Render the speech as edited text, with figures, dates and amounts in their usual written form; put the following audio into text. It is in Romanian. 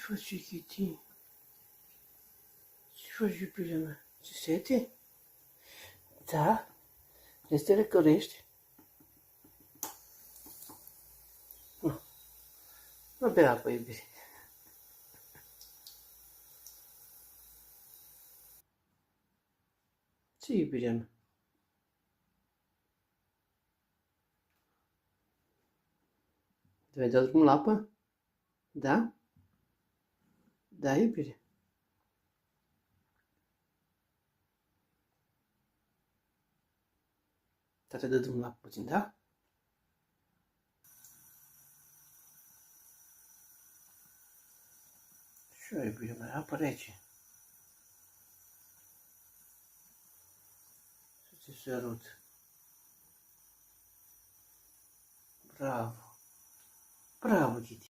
faci, Kitty? Ce faci, iubirea mea? Ce sete? Da? Vrei să te răcorești? Nu bea apă, iubire. Ce, iubirea mea? Te vei da drumul la apă? Da? Da, iubire. Tata dă drumul la apă puțin, da? Și eu, iubirea mea, apă rece. Să te sărut. Bravo. Bravo, Kitty.